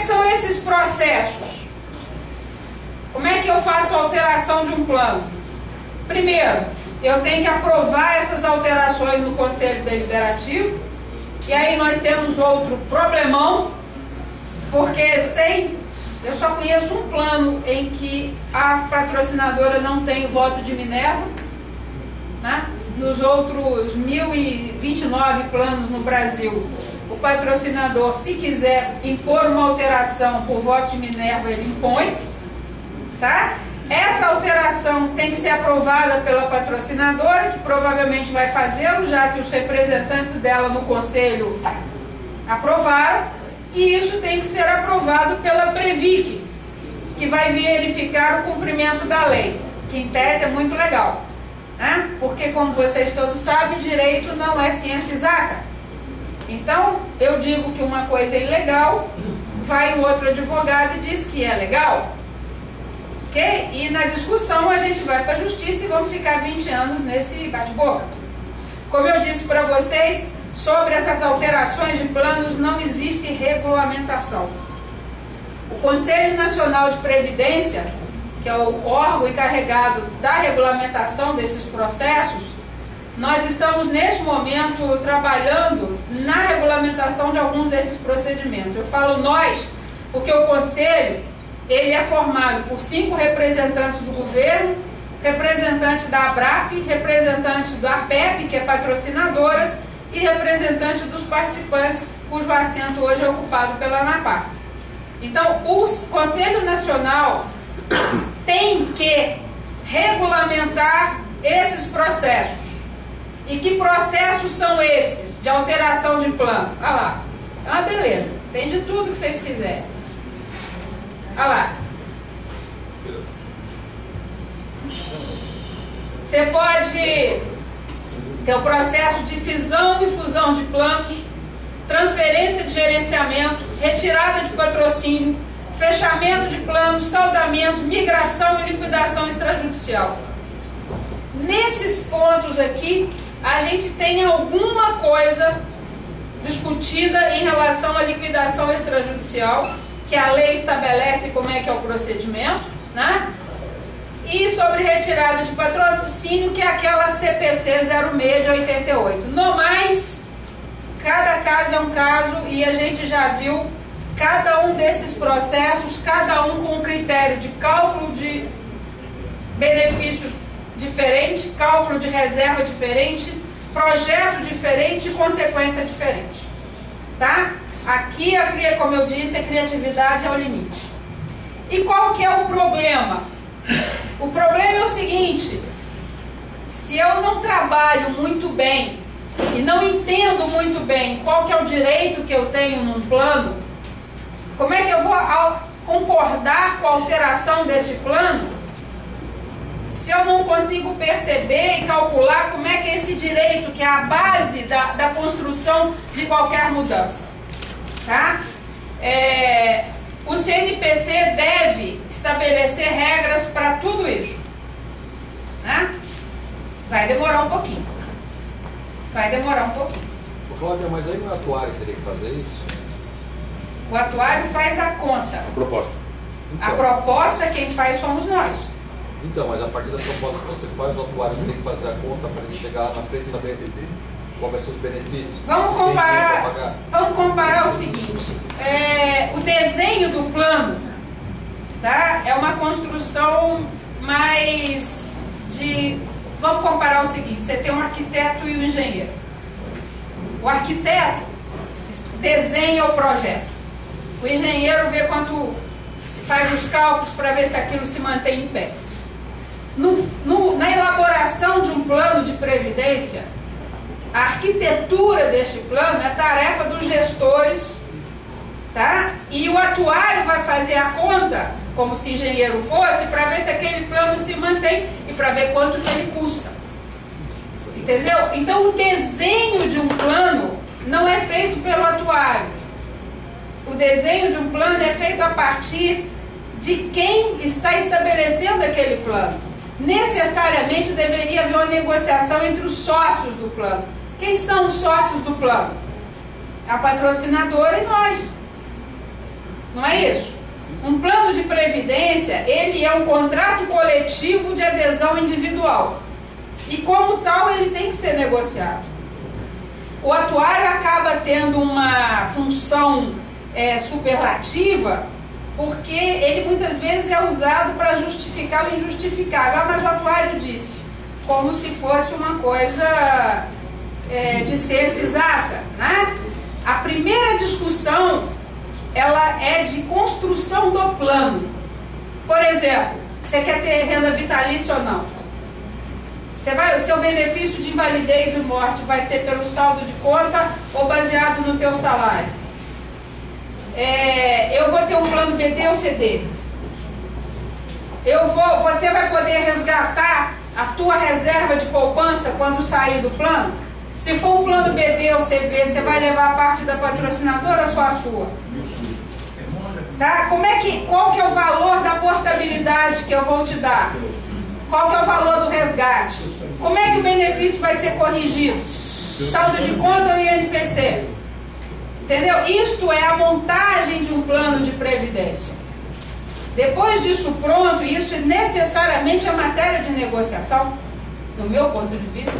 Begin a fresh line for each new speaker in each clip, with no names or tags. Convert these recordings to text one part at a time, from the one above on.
são esses processos? Como é que eu faço a alteração de um plano? Primeiro, eu tenho que aprovar essas alterações no Conselho Deliberativo, e aí nós temos outro problemão, porque eu só conheço um plano em que a patrocinadora não tem o voto de Minerva, né? Nos outros 1.029 planos no Brasil, o patrocinador, se quiser impor uma alteração por voto de Minerva, ele impõe, tá? Essa alteração tem que ser aprovada pela patrocinadora, que provavelmente vai fazê-lo, já que os representantes dela no conselho aprovaram, e isso tem que ser aprovado pela Previc, que vai verificar o cumprimento da lei, que em tese é muito legal, né? Porque, como vocês todos sabem, direito não é ciência exata. Então, eu digo que uma coisa é ilegal, vai o outro advogado e diz que é legal. Okay? E na discussão a gente vai para a justiça e vamos ficar 20 anos nesse bate-boca. Como eu disse para vocês, sobre essas alterações de planos não existe regulamentação. O Conselho Nacional de Previdência, que é o órgão encarregado da regulamentação desses processos, nós estamos neste momento trabalhando na regulamentação de alguns desses procedimentos. Eu falo nós, porque o Conselho ele é formado por 5 representantes do governo, representante da ABRAP, representante da APEP, que é patrocinadoras, e representante dos participantes, cujo assento hoje é ocupado pela ANAPAR. Então, o Conselho Nacional tem que regulamentar esses processos. E que processos são esses de alteração de plano? Olha lá, é uma beleza, tem de tudo que vocês quiserem. Olha lá. Você pode ter o processo de cisão e fusão de planos, transferência de gerenciamento, retirada de patrocínio, fechamento de planos, saldamento, migração e liquidação extrajudicial. Nesses pontos aqui, a gente tem alguma coisa discutida em relação à liquidação extrajudicial, que a lei estabelece como é que é o procedimento, né? E sobre retirada de patrocínio, que é aquela CPC 06 de 88. No mais, cada caso é um caso e a gente já viu cada um desses processos, cada um com um critério de cálculo de benefício diferente, cálculo de reserva diferente, projeto diferente e consequência diferente, tá? Aqui, como eu disse, a criatividade é o limite. E qual que é o problema? O problema é o seguinte: se eu não trabalho muito bem e não entendo muito bem qual que é o direito que eu tenho num plano, como é que eu vou concordar com a alteração deste plano se eu não consigo perceber e calcular como é que é esse direito, que é a base da construção de qualquer mudança? Tá? O CNPC deve estabelecer regras para tudo isso, né? Vai demorar um pouquinho. Vai demorar um pouquinho.
Cláudia, mas aí o atuário teria que fazer isso?
O atuário faz a conta.
A proposta.
A proposta quem faz somos nós.
Então, mas a partir da proposta que você faz, o atuário tem que fazer a conta para ele chegar lá na frente e saber qual vai ser os benefícios.
Vamos comparar o seguinte: o desenho do plano, tá? É uma construção mais de... Vamos comparar o seguinte: você tem um arquiteto e um engenheiro. O arquiteto desenha o projeto. O engenheiro vê quanto, faz os cálculos para ver se aquilo se mantém em pé. Na elaboração de um plano de previdência, a arquitetura deste plano é tarefa dos gestores, tá? E o atuário vai fazer a conta, como se engenheiro fosse, para ver se aquele plano se mantém e para ver quanto que ele custa. Entendeu? Então, o desenho de um plano não é feito pelo atuário. O desenho de um plano é feito a partir de quem está estabelecendo aquele plano. Necessariamente deveria haver uma negociação entre os sócios do plano. Quem são os sócios do plano? A patrocinadora e nós. Não é isso? Um plano de previdência, ele é um contrato coletivo de adesão individual. E como tal, ele tem que ser negociado. O atuário acaba tendo uma função superlativa, porque ele muitas vezes é usado para justificar o injustificável. Mas o atuário disse, como se fosse uma coisa de ciência exata, né? A primeira discussão, ela é de construção do plano. Por exemplo, você quer ter renda vitalícia ou não? O seu benefício de invalidez e morte vai ser pelo saldo de conta ou baseado no teu salário? Eu vou ter um plano BD ou CD? Você vai poder resgatar a tua reserva de poupança quando sair do plano? Se for um plano BD ou CV, você vai levar a parte da patrocinadora ou só a sua? Tá? Qual que é o valor da portabilidade que eu vou te dar? Qual que é o valor do resgate? Como é que o benefício vai ser corrigido? Saldo de conta ou INPC? Entendeu? Isto é a montagem de um plano de previdência. Depois disso pronto, isso necessariamente é matéria de negociação, do meu ponto de vista.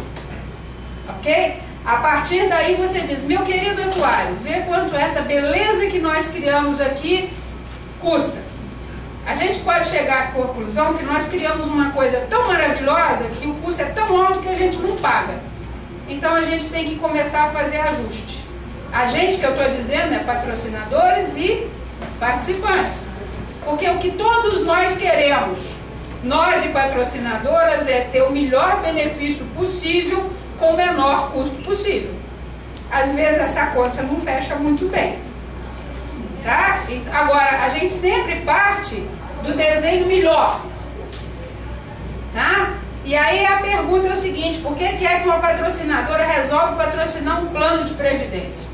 Ok? A partir daí você diz, meu querido atuário, vê quanto essa beleza que nós criamos aqui custa. A gente pode chegar à conclusão que nós criamos uma coisa tão maravilhosa que o custo é tão alto que a gente não paga. Então a gente tem que começar a fazer ajuste. A gente, que eu estou dizendo, é patrocinadores e participantes. Porque o que todos nós queremos, nós e patrocinadoras, é ter o melhor benefício possível com o menor custo possível. Às vezes essa conta não fecha muito bem. Tá? Agora, a gente sempre parte do desenho melhor. Tá? E aí a pergunta é o seguinte, por que é que uma patrocinadora resolve patrocinar um plano de previdência?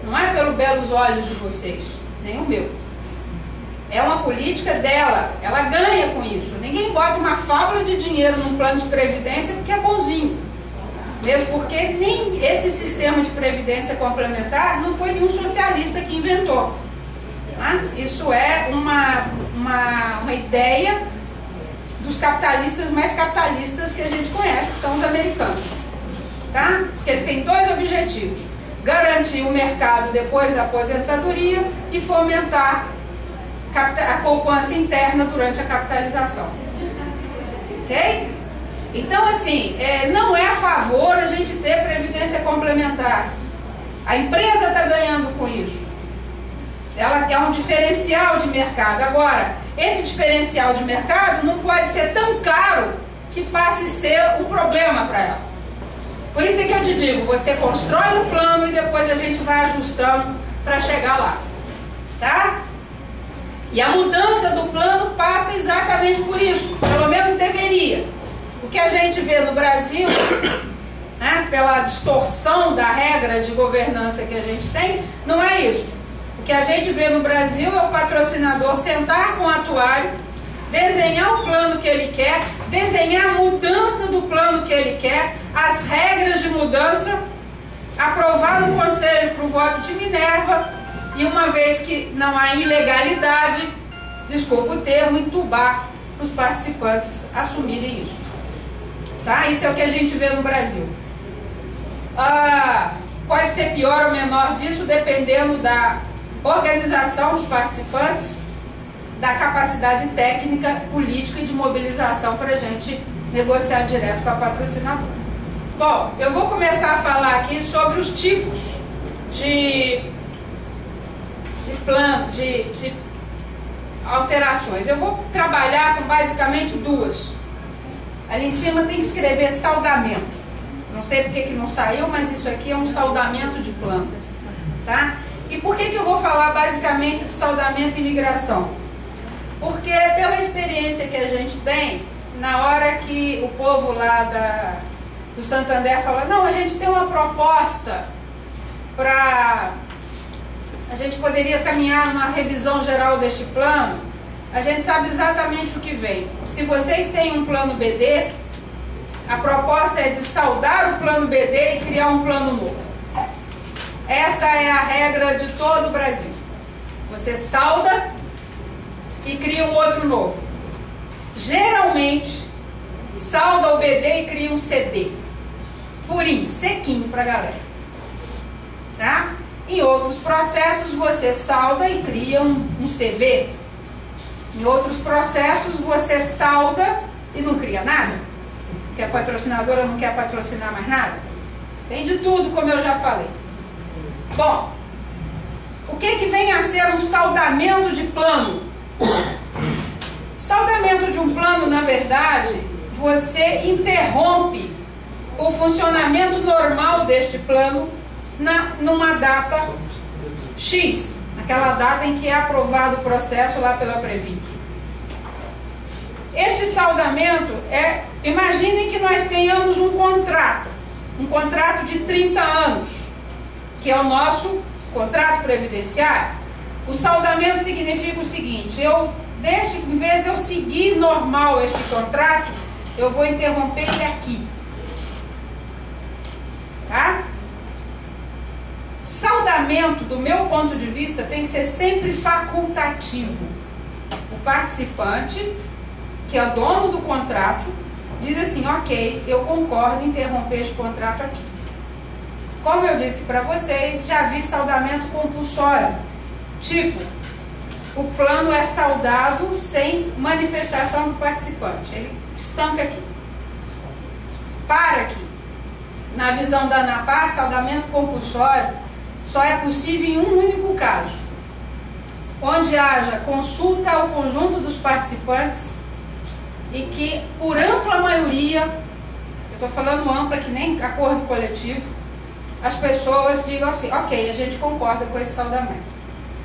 Não é pelo belos olhos de vocês, nem o meu. É uma política dela, ela ganha com isso. Ninguém bota uma fábula de dinheiro num plano de previdência porque é bonzinho. Mesmo porque nem esse sistema de previdência complementar não foi nenhum socialista que inventou. Tá? Isso é uma ideia dos capitalistas mais capitalistas que a gente conhece, que são os americanos. Tá? Porque ele tem dois objetivos: garantir o mercado depois da aposentadoria e fomentar a poupança interna durante a capitalização. Ok? Então, assim, não é a favor a gente ter previdência complementar. A empresa está ganhando com isso. Ela é um diferencial de mercado. Agora, esse diferencial de mercado não pode ser tão caro que passe a ser um problema para ela. Por isso é que eu te digo, você constrói um plano e depois a gente vai ajustando para chegar lá. Tá? E a mudança do plano passa exatamente por isso. Pelo menos deveria. O que a gente vê no Brasil, né, pela distorção da regra de governança que a gente tem, não é isso. O que a gente vê no Brasil é o patrocinador sentar com o atuário, desenhar o plano que ele quer, desenhar a mudança do plano que ele quer, as regras de mudança, aprovar no conselho para o voto de Minerva, e uma vez que não há ilegalidade, desculpa o termo, entubar os participantes assumirem isso. Tá? Isso é o que a gente vê no Brasil. Pode ser pior ou menor disso, dependendo da organização dos participantes, da capacidade técnica, política e de mobilização para a gente negociar direto com a patrocinadora. Bom, eu vou começar a falar aqui sobre os tipos de plano, de alterações. Eu vou trabalhar com basicamente duas. Ali em cima tem que escrever saldamento. Não sei porque que não saiu, mas isso aqui é um saldamento de plano. Tá? E por que eu vou falar basicamente de saldamento e migração? Porque pela experiência que a gente tem, na hora que o povo lá do Santander fala, não, a gente tem uma proposta para... A gente poderia caminhar numa revisão geral deste plano, a gente sabe exatamente o que vem. Se vocês têm um plano BD, a proposta é de saldar o plano BD e criar um plano novo. Esta é a regra de todo o Brasil. Você salda e cria um outro novo. Geralmente, salda o BD e cria um CD. Purinho, sequinho para a galera. Tá? Em outros processos, você salda e cria um CV. Em outros processos, você salda e não cria nada. Porque a patrocinadora não quer patrocinar mais nada. Tem de tudo, como eu já falei. Bom, o que vem a ser um saldamento de plano? Saldamento de um plano, na verdade, você interrompe o funcionamento normal deste plano numa data X, naquela data em que é aprovado o processo lá pela Previc. Este saldamento imaginem que nós tenhamos um contrato de 30 anos, que é o nosso contrato previdenciário. O saldamento significa o seguinte: em vez de eu seguir normal este contrato, eu vou interromper ele aqui. Tá? Saldamento, do meu ponto de vista, tem que ser sempre facultativo. O participante, que é o dono do contrato, diz assim: ok, eu concordo em interromper este contrato aqui. Como eu disse para vocês, já vi saldamento compulsório. Tipo, o plano é saldado sem manifestação do participante. Ele estanca aqui. Para aqui. Na visão da ANAPAR, saldamento compulsório só é possível em um único caso: onde haja consulta ao conjunto dos participantes e que, por ampla maioria, eu estou falando ampla que nem acordo coletivo, as pessoas digam assim: ok, a gente concorda com esse saldamento.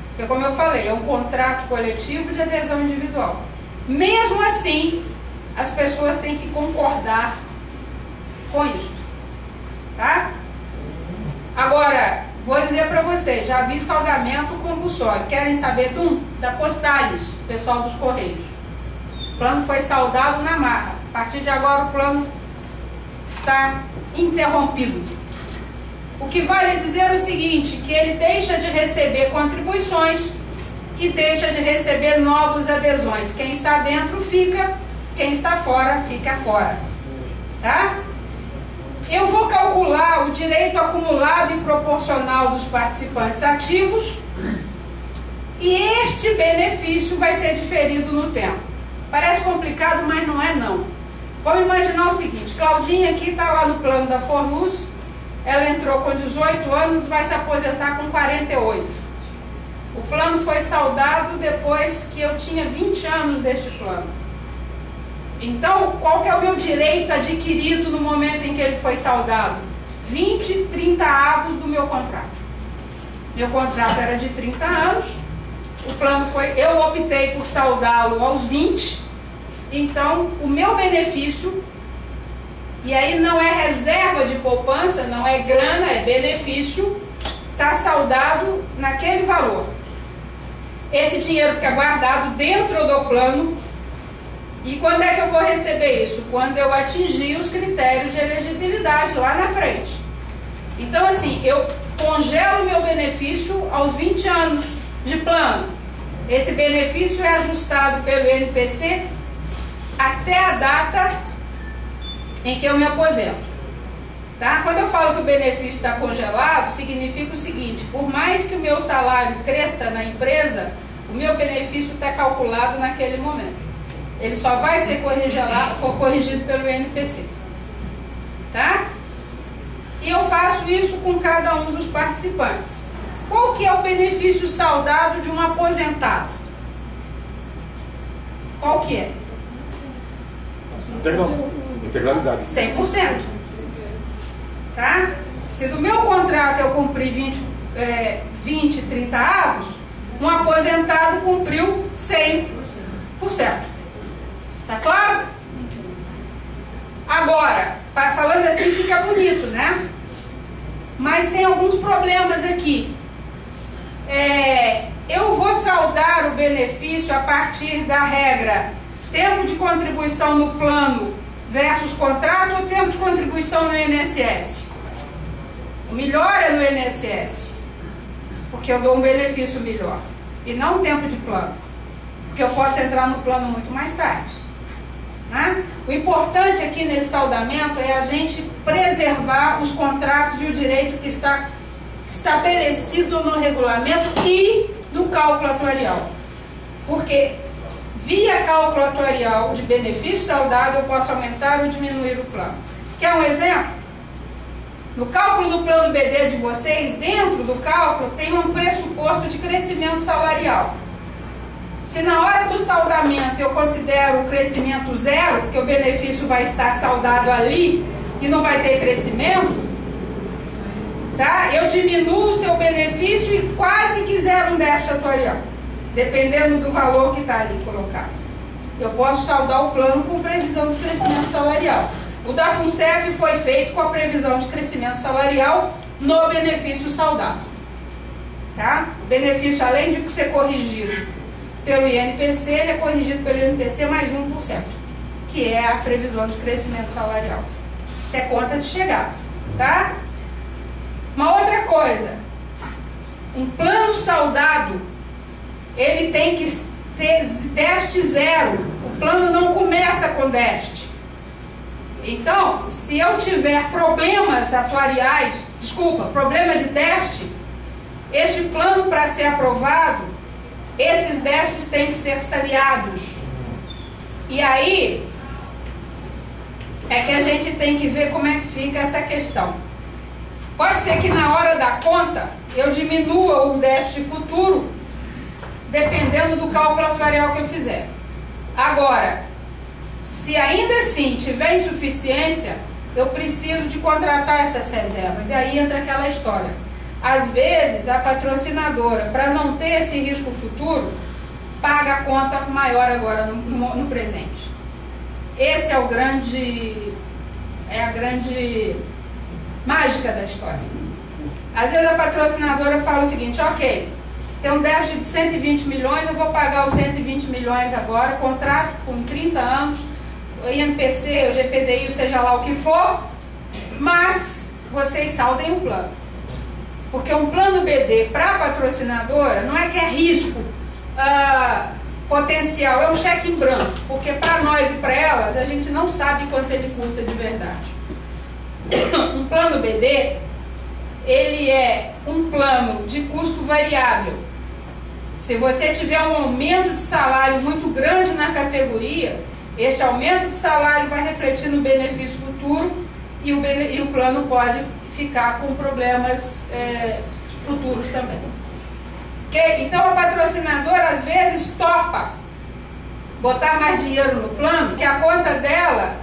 Porque, como eu falei, é um contrato coletivo de adesão individual. Mesmo assim, as pessoas têm que concordar com isso. Tá? Agora, vou dizer para vocês, já vi saldamento compulsório. Querem saber da Postales, pessoal dos Correios. O plano foi saldado na marra. A partir de agora o plano está interrompido. O que vale dizer é o seguinte: que ele deixa de receber contribuições e deixa de receber novas adesões. Quem está dentro fica, quem está fora fica fora. Tá? Eu vou calcular o direito acumulado e proporcional dos participantes ativos e este benefício vai ser diferido no tempo. Parece complicado, mas não é não. Vamos imaginar o seguinte: Claudinha aqui está lá no plano da Forluz, ela entrou com 18 anos, vai se aposentar com 48. O plano foi saldado depois que eu tinha 20 anos deste plano. Então, qual que é o meu direito adquirido no momento em que ele foi saldado? 20, 30 avos do meu contrato. Meu contrato era de 30 anos, o plano eu optei por saldá-lo aos 20, então o meu benefício, e aí não é reserva de poupança, não é grana, é benefício, está saldado naquele valor. Esse dinheiro fica guardado dentro do plano. E quando é que eu vou receber isso? Quando eu atingir os critérios de elegibilidade lá na frente. Então, assim, eu congelo meu benefício aos 20 anos de plano. Esse benefício é ajustado pelo INPC até a data em que eu me aposento. Tá? Quando eu falo que o benefício está congelado, significa o seguinte: por mais que o meu salário cresça na empresa, o meu benefício está calculado naquele momento. Ele só vai ser corrigido pelo INPC. Tá? E eu faço isso com cada um dos participantes. Qual que é o benefício saldado de um aposentado? Qual que é?
Integralidade.
100%. Tá? Se do meu contrato eu cumpri 20, 30 avos, um aposentado cumpriu 100%. Tá claro? Agora, falando assim fica bonito, né? Mas tem alguns problemas aqui. Eu vou saldar o benefício a partir da regra tempo de contribuição no plano versus contrato ou tempo de contribuição no INSS? O melhor é no INSS, porque eu dou um benefício melhor. e não tempo de plano, porque eu posso entrar no plano muito mais tarde. Né? O importante aqui nesse saldamento é a gente preservar os contratos e o direito que está estabelecido no regulamento e no cálculo atuarial. Porque via cálculo atuarial de benefício saudado eu posso aumentar ou diminuir o plano. Quer um exemplo? No cálculo do plano BD de vocês, dentro do cálculo tem um pressuposto de crescimento salarial. Se na hora do saldamento eu considero o crescimento zero, porque o benefício vai estar saldado ali e não vai ter crescimento, tá? Eu diminuo o seu benefício e quase que zero um déficit atuarial, dependendo do valor que está ali colocado. Eu posso saldar o plano com previsão de crescimento salarial. O da FUNCEF foi feito com a previsão de crescimento salarial no benefício saldado. Tá? O benefício, além de ser corrigido pelo INPC, ele é corrigido pelo INPC mais 1%, que é a previsão de crescimento salarial. Isso é conta de chegada. Tá? Uma outra coisa, um plano saldado, ele tem que ter déficit zero. O plano não começa com déficit. Então, se eu tiver problemas atuariais, problema de déficit, este plano, para ser aprovado, esses déficits têm que ser saneados. E aí é que a gente tem que ver como é que fica essa questão. Pode ser que na hora da conta eu diminua o déficit futuro, dependendo do cálculo atuarial que eu fizer. Agora, se ainda assim tiver insuficiência, eu preciso de contratar essas reservas. E aí entra aquela história. Às vezes, a patrocinadora, para não ter esse risco futuro, paga a conta maior agora no presente. Esse é a grande mágica da história. Às vezes a patrocinadora fala o seguinte: ok, tem um déficit de 120 milhões, eu vou pagar os 120 milhões agora, contrato com 30 anos, o INPC, o GPDI, seja lá o que for, mas vocês saldem o plano. Porque um plano BD para a patrocinadora não é que é risco potencial, é um cheque em branco, porque para nós e para elas a gente não sabe quanto ele custa de verdade. Um plano BD, ele é um plano de custo variável. Se você tiver um aumento de salário muito grande na categoria, este aumento de salário vai refletir no benefício futuro e o plano pode ficar com problemas futuros também. Okay? Então a patrocinadora às vezes topa botar mais dinheiro no plano, que a conta dela,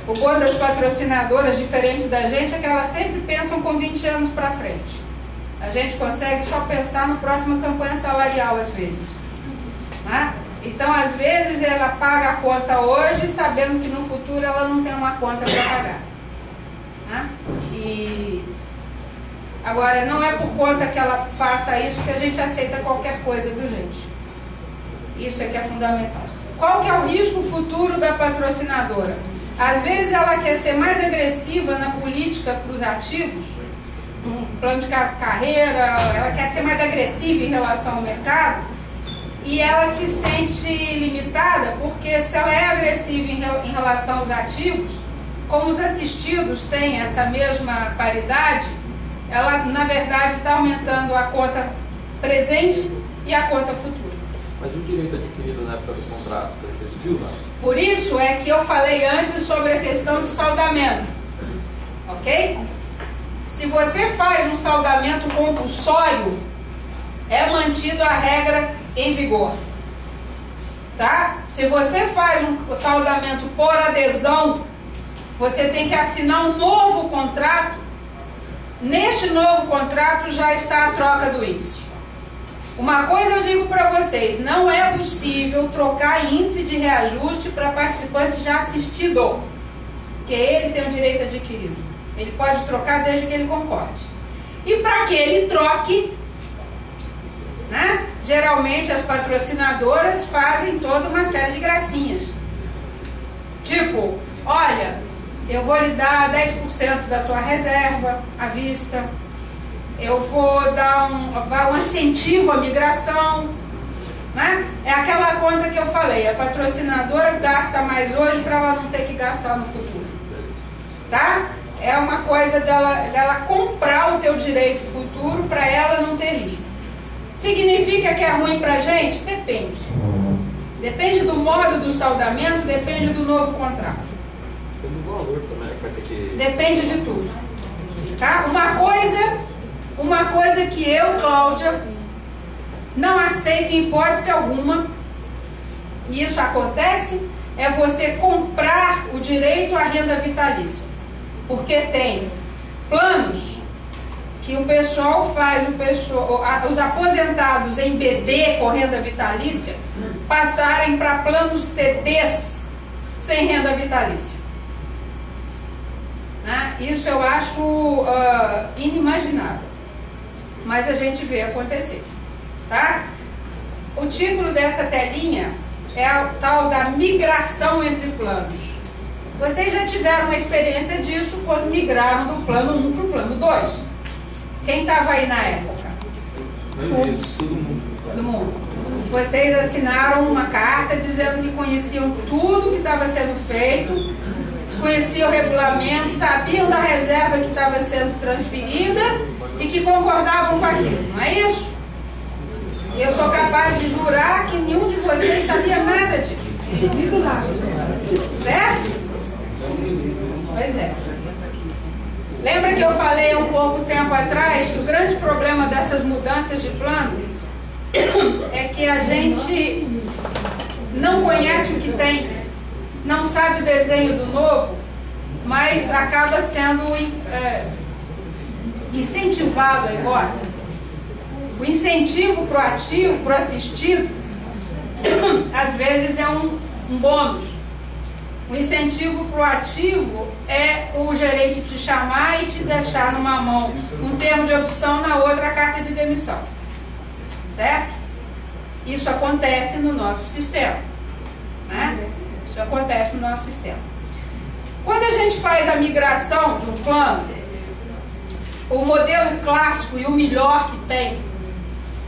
o bom das patrocinadoras, diferente da gente, é que elas sempre pensam com 20 anos para frente. A gente consegue só pensar na próxima campanha salarial às vezes. Né? Então às vezes ela paga a conta hoje, sabendo que no futuro ela não tem uma conta para pagar. Né? E agora, não é por conta que ela faça isso que a gente aceita qualquer coisa, viu, gente? Isso é que é fundamental. Qual que é o risco futuro da patrocinadora? Às vezes ela quer ser mais agressiva na política para os ativos, um plano de carreira, ela quer ser mais agressiva em relação ao mercado, e ela se sente limitada, porque se ela é agressiva em relação aos ativos, como os assistidos têm essa mesma paridade, ela na verdade está aumentando a conta presente e a conta futura.
Mas o direito adquirido na época do contrato, que ele fez, viu, não?
Por isso é que eu falei antes sobre a questão de saldamento, ok? Se você faz um saldamento compulsório, é mantido a regra em vigor, tá? Se você faz um saldamento por adesão, você tem que assinar um novo contrato. Neste novo contrato já está a troca do índice. Uma coisa eu digo para vocês: não é possível trocar índice de reajuste para participante já assistido, porque ele tem o direito adquirido. Ele pode trocar desde que ele concorde. E para que ele troque, né, geralmente as patrocinadoras fazem toda uma série de gracinhas. Tipo, olha, eu vou lhe dar 10% da sua reserva à vista, eu vou dar um incentivo à migração, né? É aquela conta que eu falei, a patrocinadora gasta mais hoje para ela não ter que gastar no futuro, tá? É uma coisa dela comprar o teu direito futuro para ela não ter risco. Significa que é ruim para a gente? Depende. Depende do modo do saldamento, depende do novo contrato.
Depende do valor também, vai ter que...
Depende de tudo. Tá? Uma coisa que eu, Cláudia, não aceito em hipótese alguma, e isso acontece, é você comprar o direito à renda vitalícia. Porque tem planos que o pessoal faz, os aposentados em BD com renda vitalícia passarem para planos CDs sem renda vitalícia. Né? Isso eu acho inimaginável, mas a gente vê acontecer. Tá? O título dessa telinha é a tal da migração entre planos. Vocês já tiveram uma experiência disso quando migraram do plano 1 para o plano 2. Quem estava aí na época?
Isso, todo mundo.
Todo mundo. Vocês assinaram uma carta dizendo que conheciam tudo que estava sendo feito, conheciam o regulamento, sabiam da reserva que estava sendo transferida e que concordavam com aquilo, não é isso? Eu sou capaz de jurar que nenhum de vocês sabia nada disso. Certo? Pois é. Lembra que eu falei há um pouco tempo atrás que o grande problema dessas mudanças de plano é que a gente não conhece o que tem, não sabe o desenho do novo, mas acaba sendo incentivado agora. O incentivo para o ativo, para o assistido, às vezes é um bônus. O incentivo para o ativo é o gerente te chamar e te deixar numa mão um termo de opção, na outra a carta de demissão. Certo? Isso acontece no nosso sistema. Né? Isso acontece no nosso sistema. Quando a gente faz a migração de um plano, o modelo clássico e o melhor que tem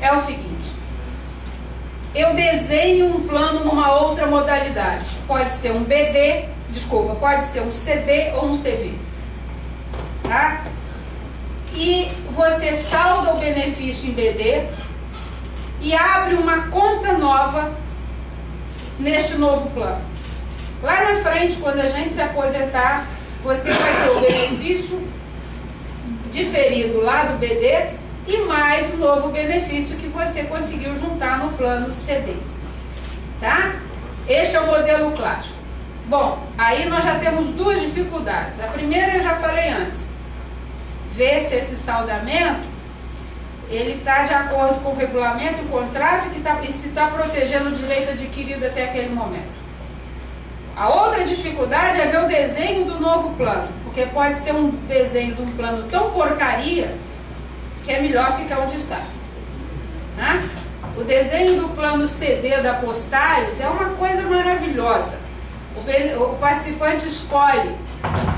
é o seguinte: eu desenho um plano numa outra modalidade. Pode ser um BD, pode ser um CD ou um CV. Tá? E você salda o benefício em BD e abre uma conta nova neste novo plano. Lá na frente, quando a gente se aposentar, você vai ter o benefício diferido lá do BD e mais o novo benefício que você conseguiu juntar no plano CD. Tá? Este é o modelo clássico. Bom, aí nós já temos duas dificuldades. A primeira eu já falei antes. Ver se esse saldamento ele está de acordo com o regulamento e o contrato e se está protegendo o direito adquirido até aquele momento. A outra dificuldade é ver o desenho do novo plano, porque pode ser um desenho de um plano tão porcaria que é melhor ficar onde está. Né? O desenho do plano CD da Postales é uma coisa maravilhosa. O participante escolhe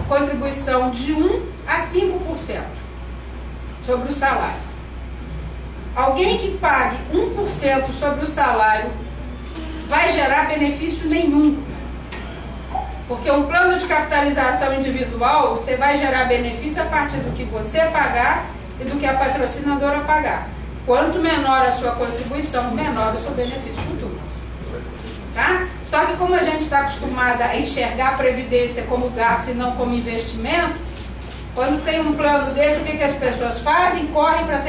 contribuição de 1 a 5% sobre o salário. Alguém que pague 1% sobre o salário vai gerar benefício nenhum. Porque um plano de capitalização individual, você vai gerar benefício a partir do que você pagar e do que a patrocinadora pagar. Quanto menor a sua contribuição, menor o seu benefício futuro. Tá? Só que como a gente está acostumada a enxergar a previdência como gasto e não como investimento, quando tem um plano desse, o que as pessoas fazem? Correm para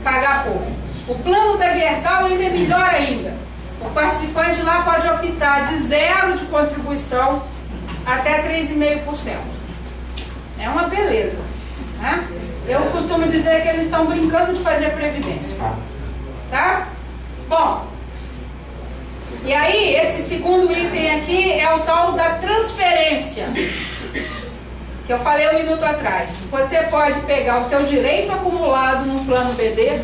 pagar pouco. O plano da Gerdau ainda é melhor ainda. O participante lá pode optar de 0 de contribuição até 3,5%. É uma beleza. Né? Eu costumo dizer que eles estão brincando de fazer previdência. Tá? Bom, e aí esse segundo item aqui é o tal da transferência, que eu falei um minuto atrás. Você pode pegar o teu direito acumulado no plano BD,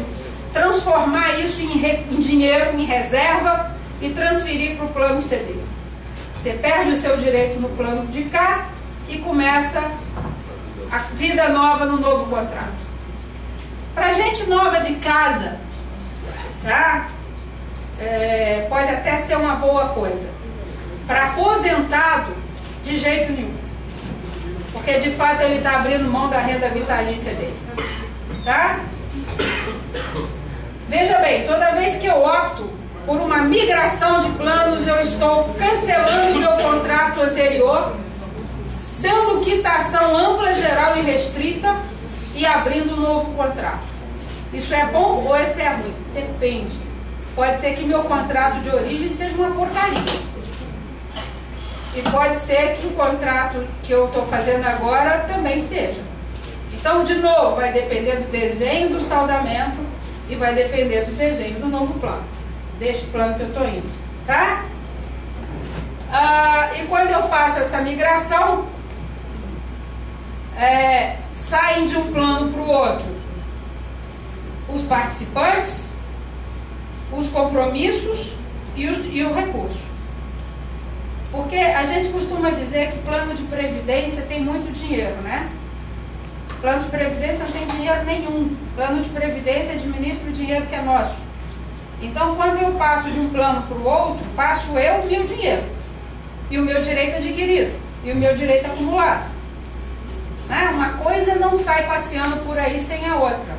transformar isso em dinheiro, em reserva e transferir para o plano CD. Você perde o seu direito no plano de cá e começa a vida nova no novo contrato. Para gente nova de casa, tá? Pode até ser uma boa coisa. Para aposentado, de jeito nenhum. Porque de fato ele está abrindo mão da renda vitalícia dele. Tá? Veja bem, toda vez que eu opto por uma migração de planos, eu estou cancelando o meu contrato anterior, dando quitação ampla, geral e restrita e abrindo um novo contrato. Isso é bom ou isso é ruim? Depende. Pode ser que meu contrato de origem seja uma porcaria. E pode ser que o contrato que eu estou fazendo agora também seja. Então, de novo, vai depender do desenho do saldamento e vai depender do desenho do novo plano. Deste plano que eu estou indo. Tá? E quando eu faço essa migração, saem de um plano para o outro os participantes, os compromissos e o recurso. Porque a gente costuma dizer que plano de previdência tem muito dinheiro, né? Plano de previdência não tem dinheiro nenhum. Plano de previdência administra o dinheiro que é nosso. Então, quando eu passo de um plano para o outro, passo eu o meu dinheiro. E o meu direito adquirido. E o meu direito acumulado. Né? Uma coisa não sai passeando por aí sem a outra.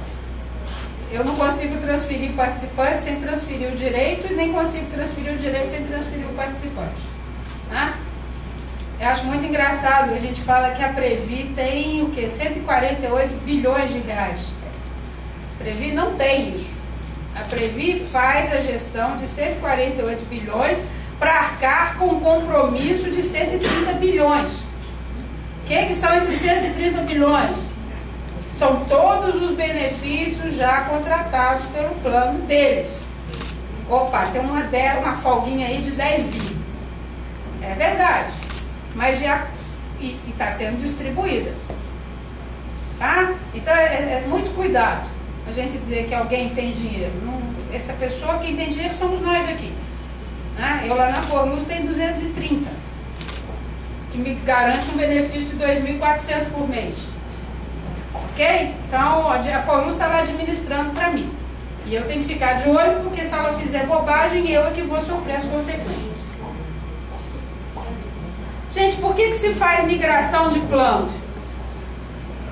Eu não consigo transferir participante sem transferir o direito e nem consigo transferir o direito sem transferir o participante. Né? Eu acho muito engraçado que a gente fala que a Previ tem o quê? 148 bilhões de reais. A Previ não tem isso. A Previ faz a gestão de 148 bilhões para arcar com um compromisso de 130 bilhões. O que são esses 130 bilhões? São todos os benefícios já contratados pelo plano deles. Opa, tem uma folguinha aí de 10 bi. É verdade. Mas já está sendo distribuída. Tá? Então é muito cuidado a gente dizer que alguém tem dinheiro. Não, essa pessoa, quem tem dinheiro somos nós aqui. Né? Eu lá na Forluz tenho 230, que me garante um benefício de 2.400 por mês. Ok? Então a Forluz está lá administrando para mim. E eu tenho que ficar de olho, porque se ela fizer bobagem, eu é que vou sofrer as consequências. Gente, por que se faz migração de plano?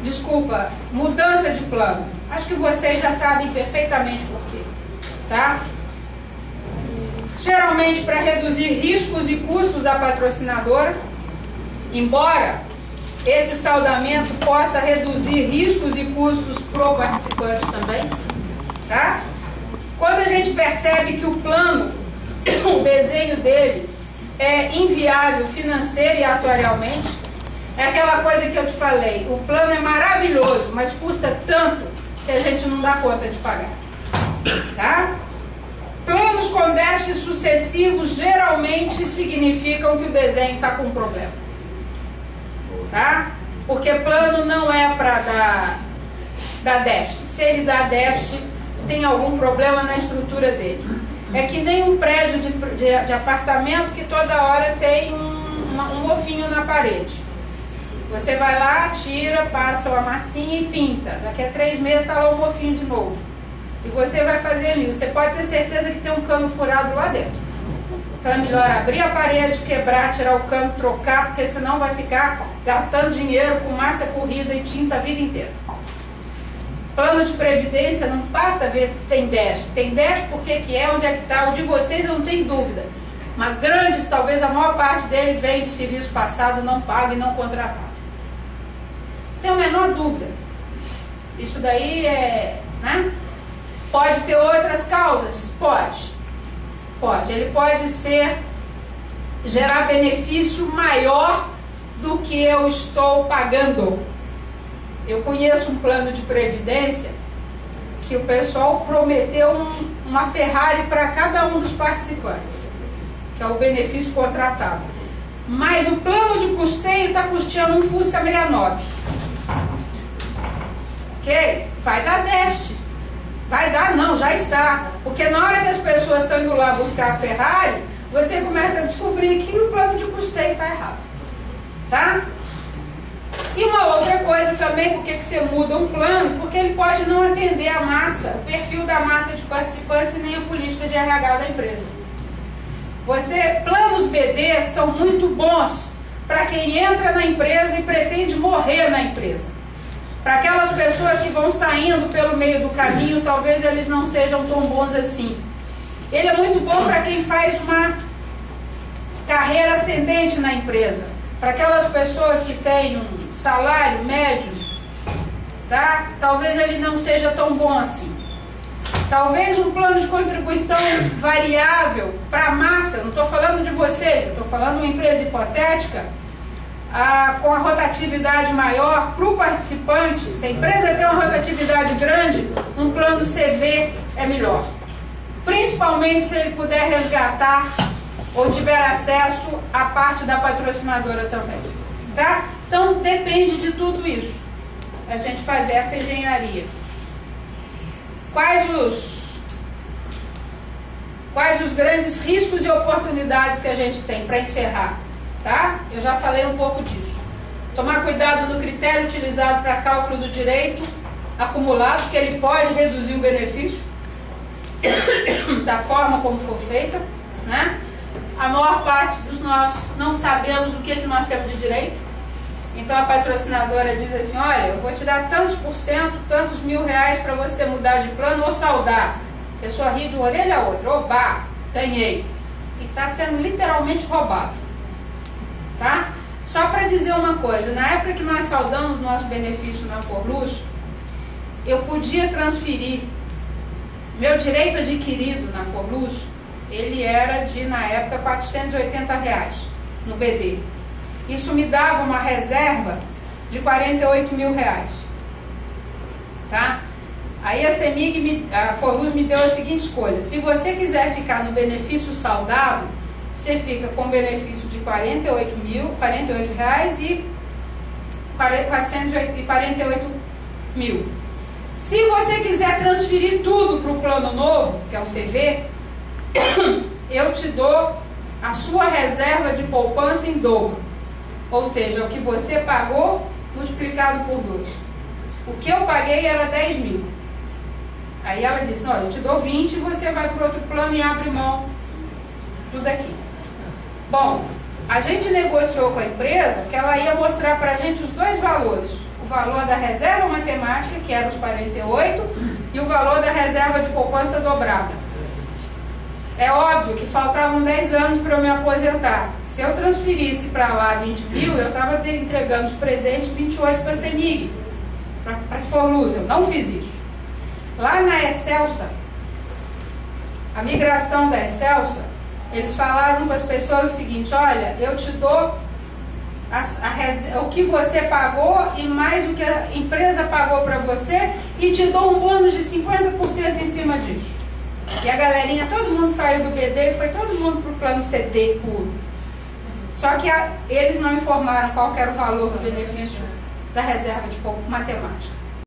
Desculpa, mudança de plano. Acho que vocês já sabem perfeitamente por quê. Tá? Geralmente para reduzir riscos e custos da patrocinadora, embora esse saldamento possa reduzir riscos e custos para o participante também. Tá? Quando a gente percebe que o plano, o desenho dele é inviável financeira e atuarialmente, é aquela coisa que eu te falei, o plano é maravilhoso, mas custa tanto que a gente não dá conta de pagar. Tá? Planos com déficits sucessivos geralmente significam que o desenho está com um problema. Tá? Porque plano não é para dar déficit. Se ele dá déficit, tem algum problema na estrutura dele. É que nem um prédio de apartamento que toda hora tem um mofinho na parede. Você vai lá, tira, passa uma massinha e pinta. Daqui a 3 meses está lá o mofinho de novo. E você vai fazendo isso. Você pode ter certeza que tem um cano furado lá dentro. Então é melhor abrir a parede, quebrar, tirar o cano, trocar, porque senão vai ficar gastando dinheiro com massa corrida e tinta a vida inteira. Plano de previdência, não basta ver que tem déficit. Tem déficit porque que é, onde é que está. O de vocês eu não tenho dúvida. Mas grandes, talvez a maior parte dele vem de serviço passado, não pago e não contratado. Tenho a menor dúvida. Isso daí né? Pode ter outras causas? Pode. Pode. Ele pode gerar benefício maior do que eu estou pagando. Eu conheço um plano de previdência que o pessoal prometeu uma Ferrari para cada um dos participantes, que é o benefício contratado. Mas o plano de custeio está custeando um Fusca 69. Ok? Vai dar déficit. Vai dar? Não, já está. Porque na hora que as pessoas estão indo lá buscar a Ferrari, você começa a descobrir que o plano de custeio está errado. Tá? E uma outra coisa também, por que você muda um plano? Porque ele pode não atender a massa, o perfil da massa de participantes e nem a política de RH da empresa. Planos BD são muito bons para quem entra na empresa e pretende morrer na empresa. Para aquelas pessoas que vão saindo pelo meio do caminho, talvez eles não sejam tão bons assim. Ele é muito bom para quem faz uma carreira ascendente na empresa. Para aquelas pessoas que têm um salário médio, tá? Talvez ele não seja tão bom assim. Talvez um plano de contribuição variável para a massa, não estou falando de vocês, estou falando de uma empresa hipotética, com a rotatividade maior para o participante. Se a empresa tem uma rotatividade grande, um plano CV é melhor. Principalmente se ele puder resgatar ou tiver acesso à parte da patrocinadora também. Tá? Então depende de tudo isso, a gente fazer essa engenharia. Quais os grandes riscos e oportunidades que a gente tem para encerrar? Tá? Eu já falei um pouco disso. Tomar cuidado no critério utilizado para cálculo do direito acumulado, porque ele pode reduzir o benefício da forma como for feita, né? A maior parte dos nós não sabemos o que nós temos de direito. Então a patrocinadora diz assim, olha, eu vou te dar tantos por cento, tantos R$1.000 para você mudar de plano ou saldar. A pessoa ri de uma orelha a outra, oba, ganhei. E está sendo literalmente roubado. Tá? Só para dizer uma coisa, na época que nós saldamos nosso benefício na Forlux, eu podia transferir meu direito adquirido na Forlux, ele era de, na época, R$480 no BD. Isso me dava uma reserva de R$48.000. Tá? Aí a Forlux me deu a seguinte escolha: se você quiser ficar no benefício saldado, você fica com benefício de R$48.000 e R$448.000. Se você quiser transferir tudo para o plano novo, que é o CV, eu te dou a sua reserva de poupança em dobro. Ou seja, o que você pagou multiplicado por 2. O que eu paguei era 10.000. Aí ela disse, olha, eu te dou 20 e você vai para outro plano e abre mão tudo aqui. Bom, a gente negociou com a empresa que ela ia mostrar para a gente os dois valores. O valor da reserva matemática, que era os 48, e o valor da reserva de poupança dobrada. É óbvio que faltavam 10 anos para eu me aposentar. Se eu transferisse para lá 20.000, eu estava entregando os presentes 28 para a CEMIG, para a Forlux. Eu não fiz isso. Lá na Excelsa, a migração da Excelsa, eles falaram para as pessoas o seguinte, olha, eu te dou o que você pagou e mais o que a empresa pagou para você e te dou um bônus de 50% em cima disso. E a galerinha, todo mundo saiu do BD e foi todo mundo para o plano CD puro. Só que eles não informaram qual que era o valor do benefício da reserva de matemática.